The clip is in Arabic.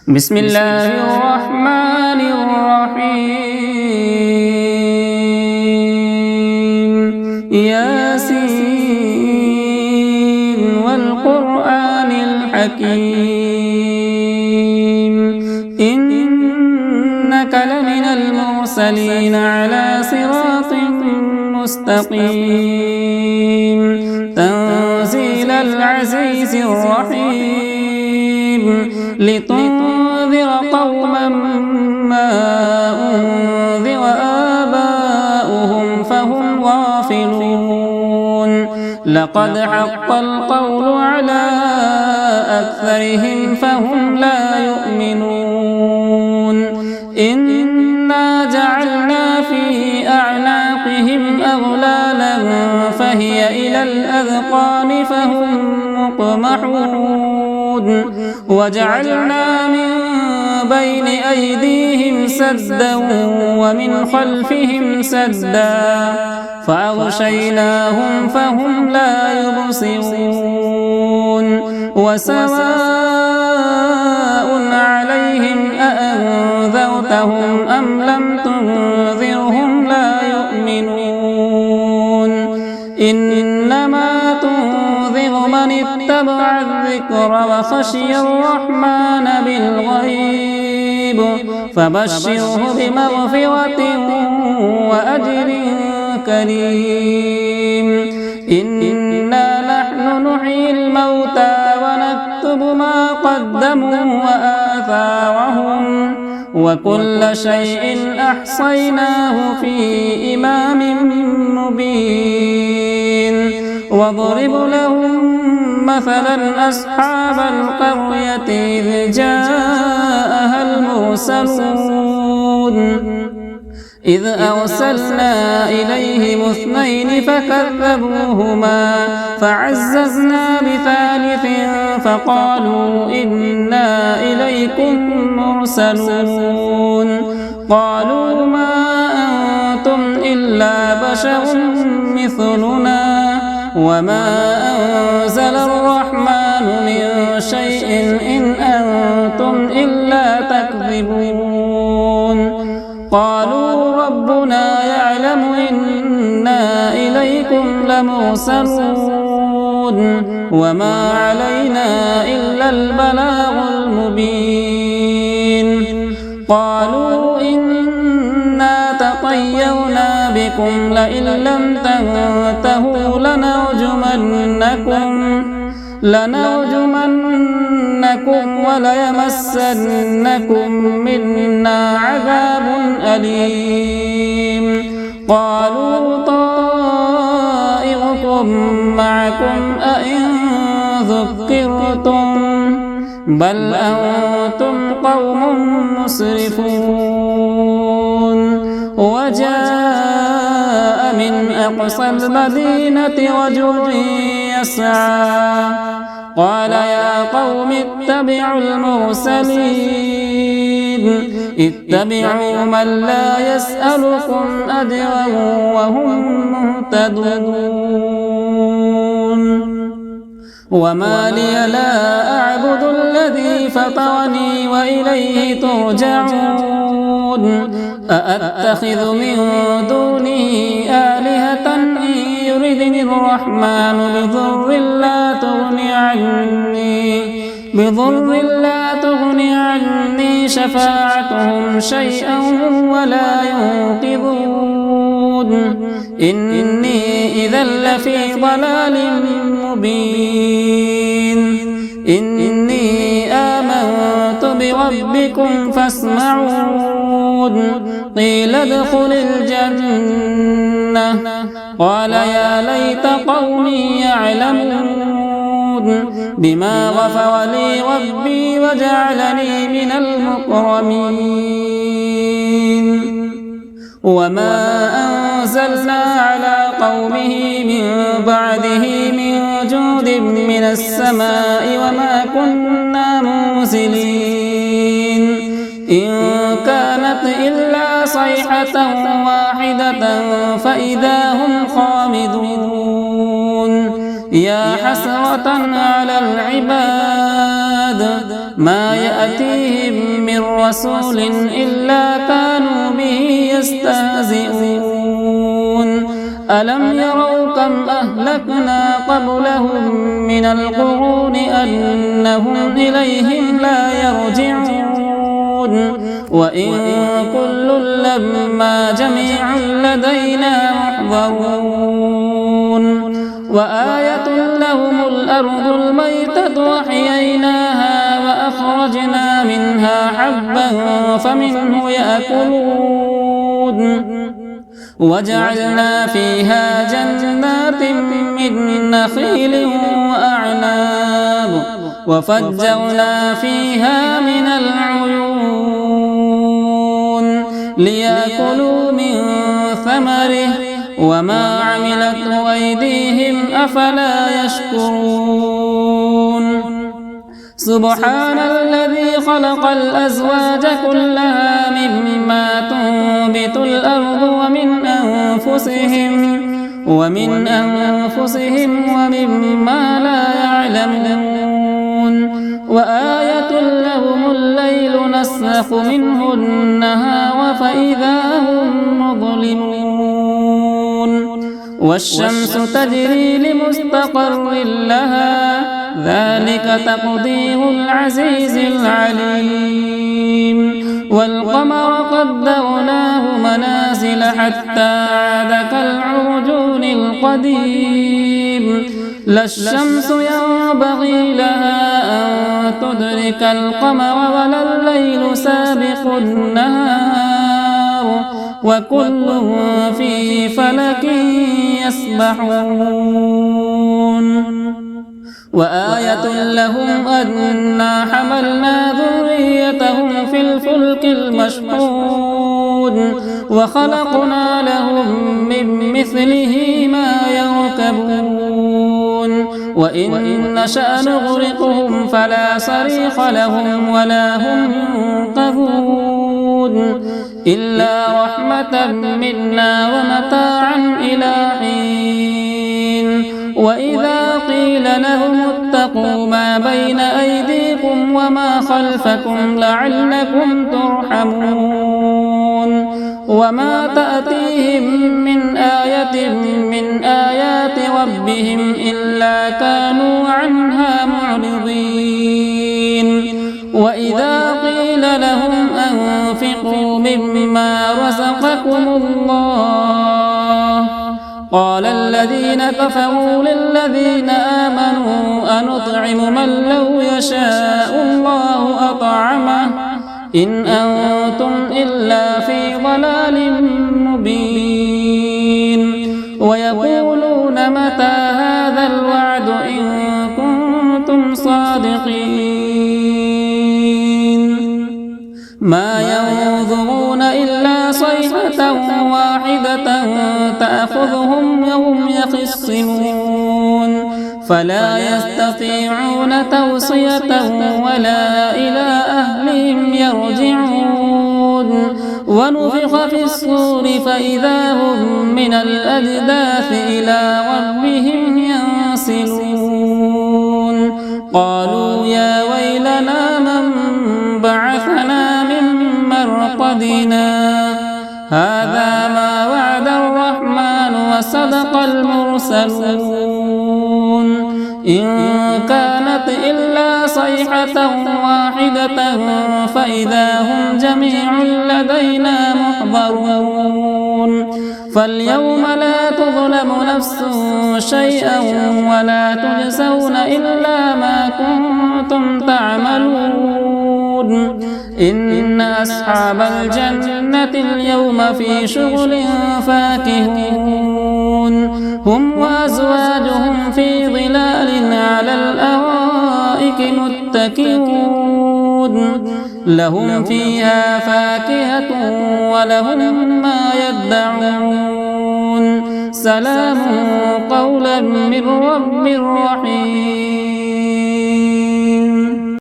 بسم الله الرحمن الرحيم ياسين والقرآن الحكيم إنك لمن المرسلين على صراط مستقيم تنزيل العزيز الرحيم لتنذر قوما ما أنذر آباؤهم فهم غافلون لقد حق القول على أكثرهم فهم لا يؤمنون إنا جعلنا في أعناقهم أغلالا فهي إلى الأذقان فهم مقمحون وجعلنا من بين أيديهم سدا ومن خلفهم سدا فأغشيناهم فهم لا يبصرون وسواء عليهم أأنذرتهم أم لم تنذرهم لا يؤمنون إنما تنذر من اتبع الذكر وخشي الرحمن بالغيب فبشره بمغفرة وأجر كريم إنا نحن نحيي الموتى ونكتب ما قدموا وآثارهم وكل شيء أحصيناه في إمام مبين واضرب لهم مثلا أصحاب القرية إذ جاءها المرسلون إذ أرسلنا إليهم اثنين فكذبوهما فعززنا بثالث فقالوا إنا إليكم مرسلون قالوا ما أنتم إلا بشر مثلنا وما أنزل الرحمن من شيء إن أنتم إلا تكذبون قالوا ربنا يعلم إنا إليكم لمرسلون وما علينا إلا البلاغ المبين قالوا إنا تطيرنا بكم لئن لم تنتهوا لنرجمنكم وليمسنكم منا عذاب أليم قالوا طائركم معكم أئن ذكرتم بل أنتم قوم مسرفون وجاء من أقصى المدينة رجل يسعى قال يا قوم اتبعوا المرسلين اتبعوا من لا يسألكم أجرا وهم مهتدون وما لي لا أعبد الذي فطرني وإليه ترجعون أأتخذ من دونه آلهة إن يردني الرحمن بضر لا تغني عني شفاعتهم شيئا ولا ينقذون إني إذا لفي ضلال مبين إني آمنت بربكم فاسمعون قيل ادخل الجنة قال يا ليت قومي يعلمون بما غفر لي ربي وجعلني من المكرمين وما أنزلنا على قومه من بعده من جود من السماء وما كنا منزلين إن كانت إلا صيحة واحدة فإذا هم خامدون يا حسرة على العباد ما يأتيهم من رسول إلا كانوا به يستهزئون ألم يروا كم أهلكنا قبلهم من القرون أنهم إليهم لا يرجعون وإن كل لما جميع لدينا محضرون وآية لهم الأرض الميتة وأحييناها وأخرجنا منها حبا فمنه يأكلون وجعلنا فيها جنات من نخيل وأعناب وفجرنا فيها من العيون ليأكلوا من ثمره وما عملته أيديهم أفلا يشكرون سبحان الذي خلق الأزواج كلها مما تنبت الأرض ومن أنفسهم ومما لا يعلمون وآية لهم الليل نسلخ منه النهار فإذا هم مظلمون والشمس تجري لمستقر لها ذلك تقدير العزيز العليم والقمر قدرناه منازل حتى عاد كالعرجون القديم لا الشمس ينبغي لها أن تدرك القمر ولا الليل سابق النهار وكل في فلك يسبحون وآية لهم أنا حملنا ذريتهم في الفلك المشحون وخلقنا لهم من مثله ما يركبون وإن نشأ نغرقهم فلا صريخ لهم ولا هم ينقذون إلا رحمة منا ومتاعا إلى حين وإذا قيل لهم اتقوا ما بين أيديكم وما خلفكم لعلكم ترحمون وما تأتيهم من آية من آيات ربهم إلا كانوا عنها معرضين وإذا قيل لهم أنفقوا مما رزقكم الله قال الذين كفروا للذين آمنوا أنطعم من لو يشاء الله أطعمه إن أنتم إلا في ضلال مبين ويقولون متى هذا الوعد إن كنتم صادقين ما ينظرون إلا صيحة واحدة تأخذهم وهم يخصمون فلا يستطيعون توصية ولا إلى أهلهم يرجعون ونفخ في الصور فإذا هم من الأجداث إلى ربهم ينسلون قالوا يا ويلنا من بعثنا من مرقدنا هذا ما وعد الرحمن وصدق المرسلون إن كانت إلا صيحة واحدة فإذا هم جميع لدينا محضرون فاليوم لا تظلم نفس شيئا ولا تجزون إلا ما كنتم تعملون إن أصحاب الجنة اليوم في شغل فاكهون هم وأزواجهم في ظلال على الأرائك متكئون لهم فيها فاكهة ولهم ما يدعون سلام قولا من رب رحيم